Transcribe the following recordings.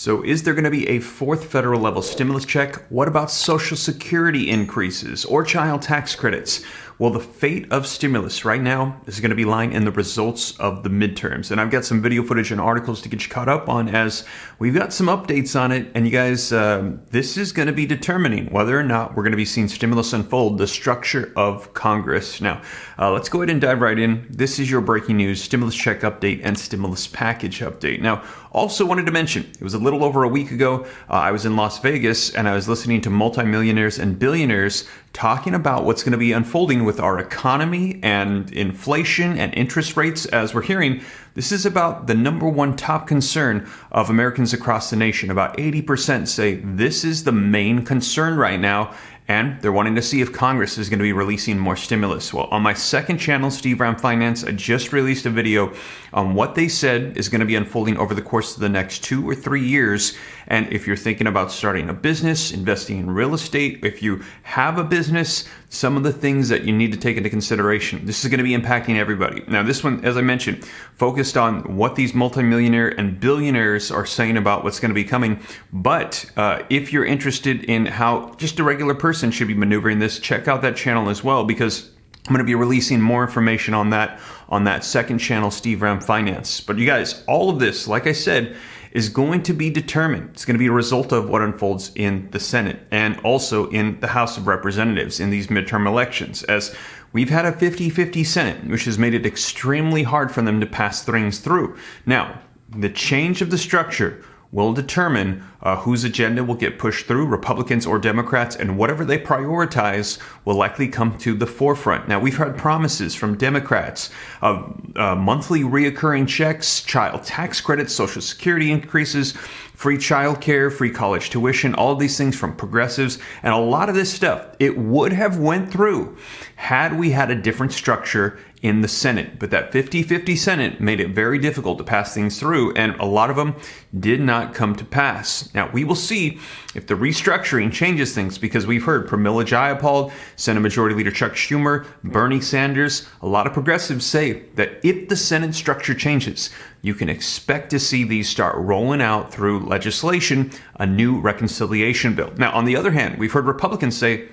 So is there going to be a fourth federal level stimulus check? What about Social Security increases or child tax credits? Well, the fate of stimulus right now is going to be lying in the results of the midterms. And I've got some video footage and articles to get you caught up on as we've got some updates on it. And you guys, this is going to be determining whether or not we're going to be seeing stimulus unfold, the structure of Congress. Now, let's go ahead and dive right in. This is your breaking news, stimulus check update and stimulus package update. Now, also wanted to mention, it was a little over a week ago, I was in Las Vegas and I was listening to multimillionaires and billionaires talking about what's going to be unfolding with our economy and inflation and interest rates. As we're hearing, this is about the number one top concern of Americans across the nation. About 80% say this is the main concern right now. And they're wanting to see if Congress is going to be releasing more stimulus. Well, on my second channel, Steve Ram Finance, I just released a video on what they said is going to be unfolding over the course of the next 2 or 3 years. And if you're thinking about starting a business, investing in real estate, if you have a business, some of the things that you need to take into consideration. This is going to be impacting everybody. Now, this one, as I mentioned, focused on what these multimillionaire and billionaires are saying about what's going to be coming. But if you're interested in how just a regular person should be maneuvering this, check out that channel as well, because I'm going to be releasing more information on that second channel, Steve Ram Finance. But you guys, all of this, like I said, is going to be determined. It's going to be a result of what unfolds in the Senate and also in the House of Representatives in these midterm elections, as we've had a 50-50 Senate, which has made it extremely hard for them to pass things through. Now, the change of the structure will determine whose agenda will get pushed through, Republicans or Democrats, and whatever they prioritize will likely come to the forefront. Now, we've heard promises from Democrats of monthly reoccurring checks, child tax credits, Social Security increases, free child care, free college tuition, all of these things from progressives. And a lot of this stuff, it would have went through had we had a different structure in the Senate. But that 50-50 Senate made it very difficult to pass things through, and a lot of them did not come to pass. Now, we will see if the restructuring changes things, because we've heard Pramila Jayapal, Senate Majority Leader Chuck Schumer, Bernie Sanders, a lot of progressives say that if the Senate structure changes, you can expect to see these start rolling out through legislation, a new reconciliation bill. Now, on the other hand, we've heard Republicans say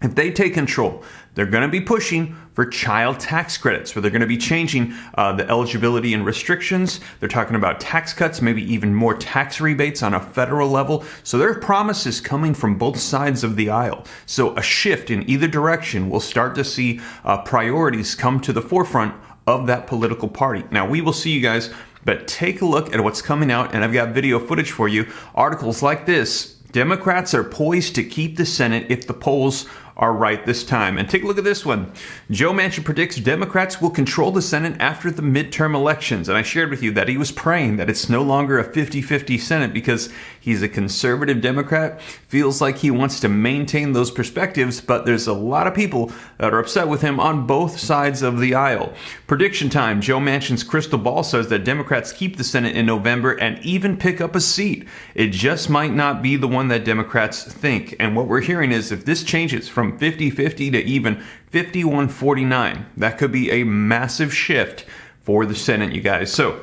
if they take control, they're going to be pushing for child tax credits, where they're going to be changing the eligibility and restrictions. They're talking about tax cuts, maybe even more tax rebates on a federal level. So there are promises coming from both sides of the aisle. So a shift in either direction will start to see priorities come to the forefront of that political party. Now, we will see, you guys, but take a look at what's coming out, and I've got video footage for you. Articles like this: Democrats are poised to keep the Senate if the polls are right this time. And take a look at this one. Joe Manchin predicts Democrats will control the Senate after the midterm elections. And I shared with you that he was praying that it's no longer a 50-50 Senate, because he's a conservative Democrat, feels like he wants to maintain those perspectives, but there's a lot of people that are upset with him on both sides of the aisle. Prediction time. Joe Manchin's crystal ball says that Democrats keep the Senate in November and even pick up a seat. It just might not be the one that Democrats think. And what we're hearing is if this changes from 50-50 to even 51-49, that could be a massive shift for the Senate, you guys. So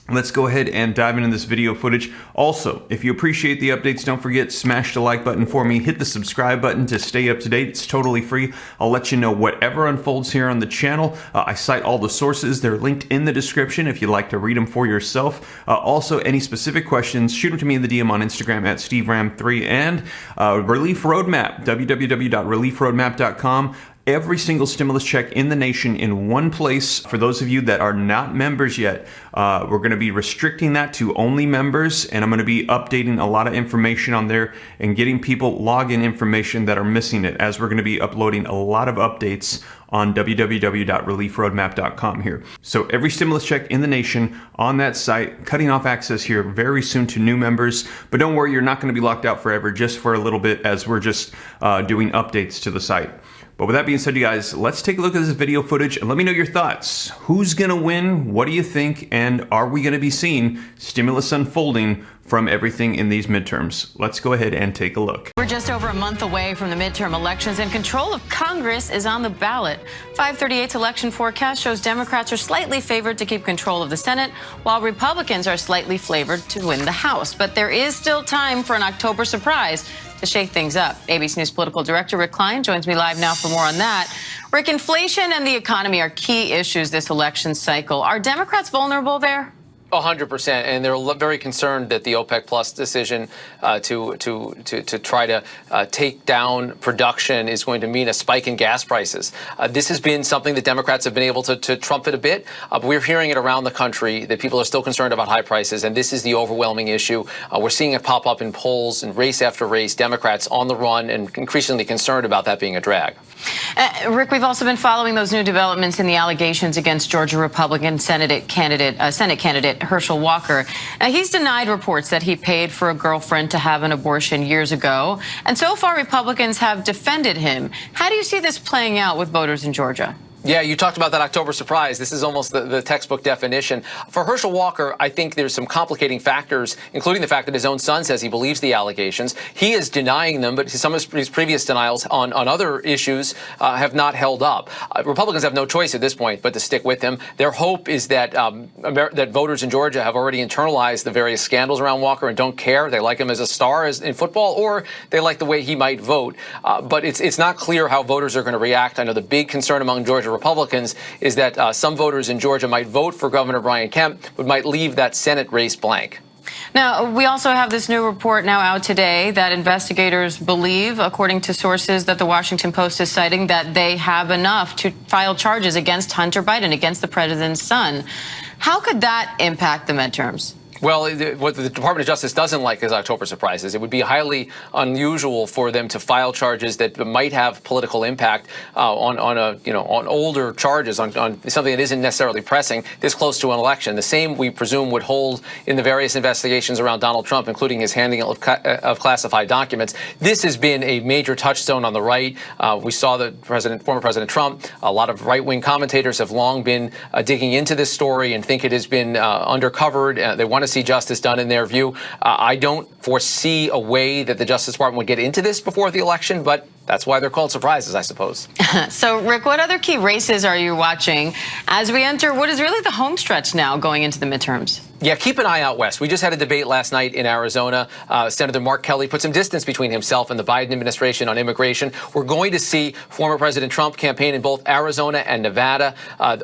let's go ahead and dive into this video footage. Also, if you appreciate the updates, don't forget, smash the like button for me. Hit the subscribe button to stay up to date. It's totally free. I'll let you know whatever unfolds here on the channel. I cite all the sources. They're linked in the description if you'd like to read them for yourself. Also, any specific questions, shoot them to me in the DM on Instagram at SteveRam3, and Relief Roadmap, www.reliefroadmap.com. Every single stimulus check in the nation in one place. For those of you that are not members yet, we're going to be restricting that to only members, and I'm going to be updating a lot of information on there and getting people login information that are missing it, as we're going to be uploading a lot of updates on www.reliefroadmap.com here. So every stimulus check in the nation on that site, cutting off access here very soon to new members. But don't worry, you're not going to be locked out forever, just for a little bit, as we're just doing updates to the site. But with that being said, you guys, let's take a look at this video footage and let me know your thoughts. Who's going to win? What do you think? And are we going to be seeing stimulus unfolding from everything in these midterms? Let's go ahead and take a look. We're just over a month away from the midterm elections, and control of Congress is on the ballot. 538's election forecast shows Democrats are slightly favored to keep control of the Senate, while Republicans are slightly favored to win the House. But there is still time for an October surprise to shake things up. ABC News political director Rick Klein joins me live now for more on that. Rick, inflation and the economy are key issues this election cycle. Are Democrats vulnerable there? 100%, and they're very concerned that the OPEC Plus decision to try to take down production is going to mean a spike in gas prices. This has been something that Democrats have been able to trumpet a bit, but we're hearing it around the country that people are still concerned about high prices, and this is the overwhelming issue. We're seeing it pop up in polls and race after race, Democrats on the run and increasingly concerned about that being a drag. Rick, we've also been following those new developments in the allegations against Georgia Republican Senate candidate Herschel Walker. He's denied reports that he paid for a girlfriend to have an abortion years ago, and so far Republicans have defended him. How do you see this playing out with voters in Georgia? Yeah, you talked about that October surprise. This is almost the textbook definition. For Herschel Walker, I think there's some complicating factors, including the fact that his own son says he believes the allegations. He is denying them, but some of his previous denials on other issues have not held up. Republicans have no choice at this point but to stick with him. Their hope is that that voters in Georgia have already internalized the various scandals around Walker and don't care. They like him as a star in football, or they like the way he might vote. But it's not clear how voters are going to react. I know the big concern among Georgia Republicans is that some voters in Georgia might vote for Governor Brian Kemp, but might leave that Senate race blank. Now, we also have this new report now out today that investigators believe, according to sources that the Washington Post is citing, that they have enough to file charges against Hunter Biden, against the president's son. How could that impact the midterms? Well, what the Department of Justice doesn't like is October surprises. It would be highly unusual for them to file charges that might have political impact on older charges, on something that isn't necessarily pressing this close to an election. The same, we presume, would hold in the various investigations around Donald Trump, including his handling of classified documents. This has been a major touchstone on the right. We saw that former President Trump, a lot of right-wing commentators have long been digging into this story and think it has been undercovered. They want to see justice done in their view. I don't foresee a way that the Justice Department would get into this before the election, but that's why they're called surprises, I suppose. So, Rick, what other key races are you watching as we enter what is really the home stretch now going into the midterms? Yeah, keep an eye out west. We just had a debate last night in Arizona. Senator Mark Kelly put some distance between himself and the Biden administration on immigration. We're going to see former President Trump campaign in both Arizona and Nevada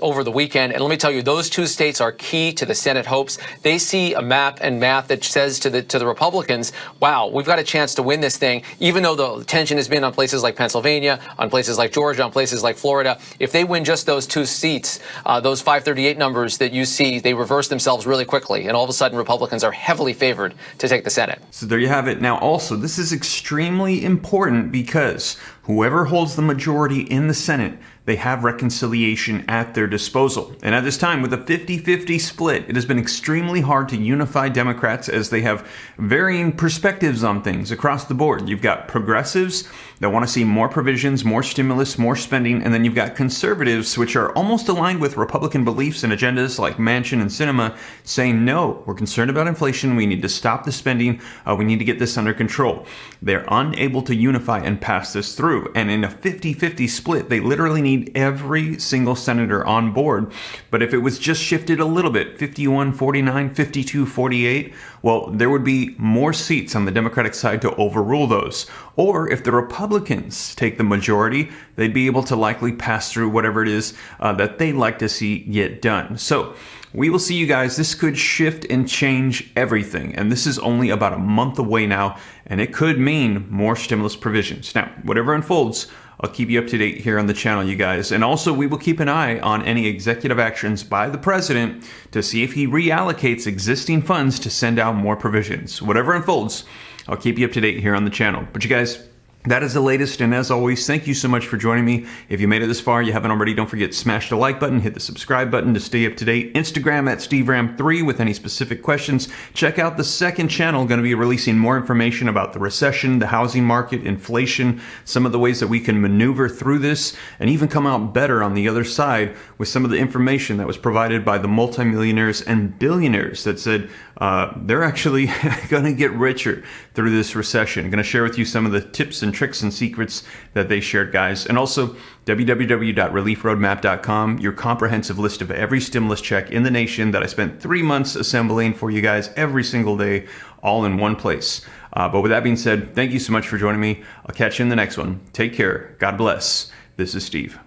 over the weekend. And let me tell you, those two states are key to the Senate hopes. They see a map and math that says to the Republicans, wow, we've got a chance to win this thing, even though the tension has been on places like Pennsylvania, on places like Georgia, on places like Florida. If they win just those two seats, those 538 numbers that you see, they reverse themselves really quickly. And all of a sudden, Republicans are heavily favored to take the Senate. So there you have it. Now, also, this is extremely important because whoever holds the majority in the Senate, they have reconciliation at their disposal. And at this time, with a 50-50 split, it has been extremely hard to unify Democrats as they have varying perspectives on things across the board. You've got progressives that want to see more provisions, more stimulus, more spending, and then you've got conservatives, which are almost aligned with Republican beliefs and agendas like Manchin and Sinema, saying, no, we're concerned about inflation, we need to stop the spending, we need to get this under control. They're unable to unify and pass this through. And in a 50-50 split, they literally need every single senator on board. But if it was just shifted a little bit, 51-49, 52-48, well, there would be more seats on the Democratic side to overrule those. Or if the Republicans take the majority, they'd be able to likely pass through whatever it is that they'd like to see get done. So we will see, you guys. This could shift and change everything. And this is only about a month away now, and it could mean more stimulus provisions. Now, whatever unfolds, I'll keep you up to date here on the channel, you guys. And also, we will keep an eye on any executive actions by the president to see if he reallocates existing funds to send out more provisions. Whatever unfolds, I'll keep you up to date here on the channel. But you guys, That is the latest, and as always, thank you so much for joining me. If you made it this far, you haven't already, don't forget, smash the like button, hit the subscribe button to stay up to date. Instagram at SteveRam3 with any specific questions. Check out the second channel, going to be releasing more information about the recession, the housing market, inflation, some of the ways that we can maneuver through this, and even come out better on the other side with some of the information that was provided by the multimillionaires and billionaires that said they're actually going to get richer through this recession. I'm going to share with you some of the tips and tricks and secrets that they shared, guys. And also www.reliefroadmap.com, your comprehensive list of every stimulus check in the nation that I spent 3 months assembling for you guys every single day, all in one place. But with that being said, thank you so much for joining me. I'll catch you in the next one. Take care. God bless. This is Steve.